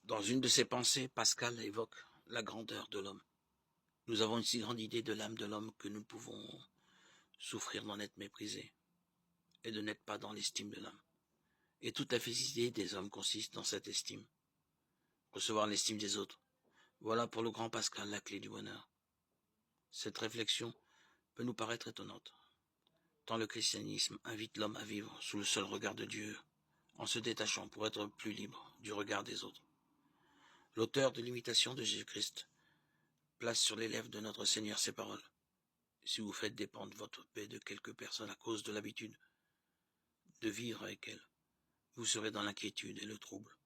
Dans une de ses pensées, Pascal évoque la grandeur de l'homme. Nous avons une si grande idée de l'âme de l'homme que nous pouvons souffrir d'en être méprisés et de n'être pas dans l'estime de l'homme. Et toute la félicité des hommes consiste dans cette estime. Recevoir l'estime des autres. Voilà pour le grand Pascal la clé du bonheur. Cette réflexion peut nous paraître étonnante, tant le christianisme invite l'homme à vivre sous le seul regard de Dieu, en se détachant pour être plus libre du regard des autres. L'auteur de l'imitation de Jésus-Christ place sur les lèvres de notre Seigneur ces paroles. Si vous faites dépendre votre paix de quelques personnes à cause de l'habitude de vivre avec elles, vous serez dans l'inquiétude et le trouble.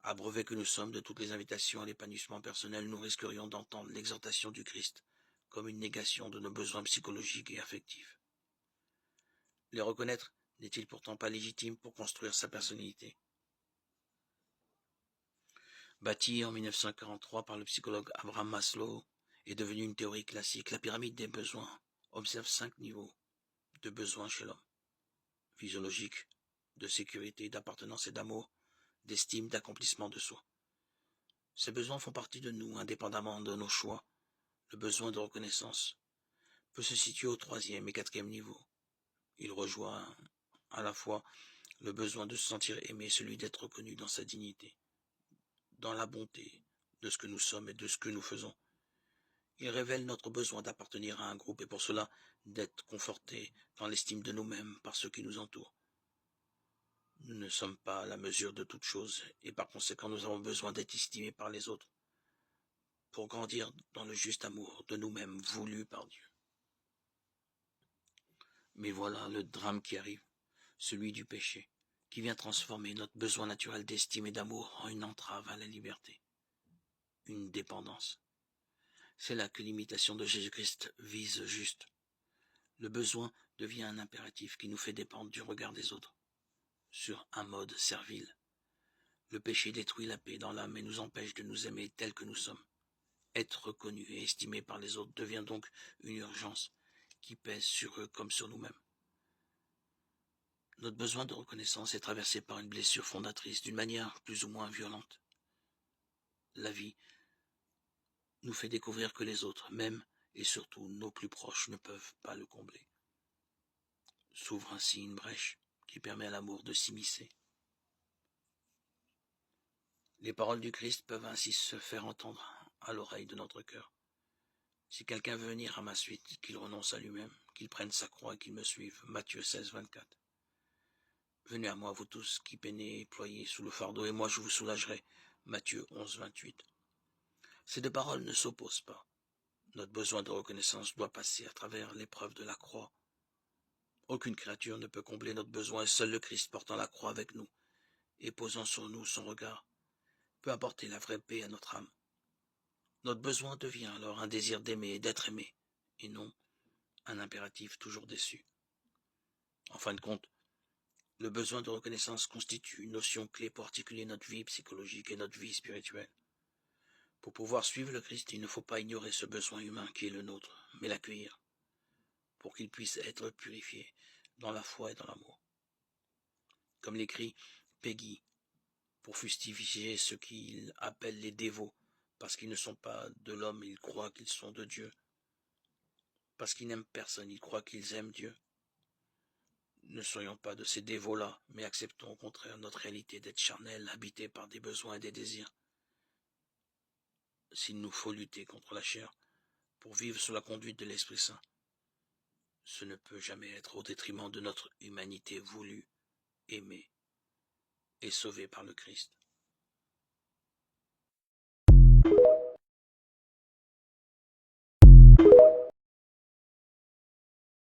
Abreuvés que nous sommes de toutes les invitations à l'épanouissement personnel, nous risquerions d'entendre l'exhortation du Christ comme une négation de nos besoins psychologiques et affectifs. Les reconnaître n'est-il pourtant pas légitime pour construire sa personnalité? Bâtie en 1943 par le psychologue Abraham Maslow, est devenue une théorie classique. La pyramide des besoins observe 5 niveaux de besoins chez l'homme. Physiologique, de sécurité, d'appartenance et d'amour, d'estime, d'accomplissement de soi. Ces besoins font partie de nous, indépendamment de nos choix. Le besoin de reconnaissance peut se situer au 3e et 4e niveau. Il rejoint à la fois le besoin de se sentir aimé, celui d'être reconnu dans sa dignité, dans la bonté de ce que nous sommes et de ce que nous faisons. Il révèle notre besoin d'appartenir à un groupe et pour cela d'être confortés dans l'estime de nous-mêmes par ceux qui nous entourent. Nous ne sommes pas à la mesure de toute chose et par conséquent nous avons besoin d'être estimés par les autres pour grandir dans le juste amour de nous-mêmes voulu par Dieu. Mais voilà le drame qui arrive, celui du péché, qui vient transformer notre besoin naturel d'estime et d'amour en une entrave à la liberté, une dépendance. C'est là que l'imitation de Jésus-Christ vise juste. Le besoin devient un impératif qui nous fait dépendre du regard des autres, sur un mode servile. Le péché détruit la paix dans l'âme et nous empêche de nous aimer tels que nous sommes. Être reconnu et estimé par les autres devient donc une urgence qui pèse sur eux comme sur nous-mêmes. Notre besoin de reconnaissance est traversé par une blessure fondatrice d'une manière plus ou moins violente. La vie nous fait découvrir que les autres, même et surtout nos plus proches, ne peuvent pas le combler. S'ouvre ainsi une brèche qui permet à l'amour de s'immiscer. Les paroles du Christ peuvent ainsi se faire entendre à l'oreille de notre cœur. Si quelqu'un veut venir à ma suite, qu'il renonce à lui-même, qu'il prenne sa croix et qu'il me suive. Matthieu 16, 24. Venez à moi, vous tous qui peinez et ployez sous le fardeau, et moi je vous soulagerai. Matthieu 11, 28. Ces deux paroles ne s'opposent pas. Notre besoin de reconnaissance doit passer à travers l'épreuve de la croix. Aucune créature ne peut combler notre besoin, et seul le Christ portant la croix avec nous et posant sur nous son regard peut apporter la vraie paix à notre âme. Notre besoin devient alors un désir d'aimer et d'être aimé, et non un impératif toujours déçu. En fin de compte, le besoin de reconnaissance constitue une notion clé pour articuler notre vie psychologique et notre vie spirituelle. Pour pouvoir suivre le Christ, il ne faut pas ignorer ce besoin humain qui est le nôtre, mais l'accueillir, pour qu'il puisse être purifié dans la foi et dans l'amour. Comme l'écrit Peggy, pour fustiger ceux qu'il appelle les dévots, parce qu'ils ne sont pas de l'homme, ils croient qu'ils sont de Dieu. Parce qu'ils n'aiment personne, ils croient qu'ils aiment Dieu. Ne soyons pas de ces dévots-là, mais acceptons au contraire notre réalité d'être charnel, habité par des besoins et des désirs. S'il nous faut lutter contre la chair pour vivre sous la conduite de l'Esprit Saint, ce ne peut jamais être au détriment de notre humanité voulue, aimée et sauvée par le Christ.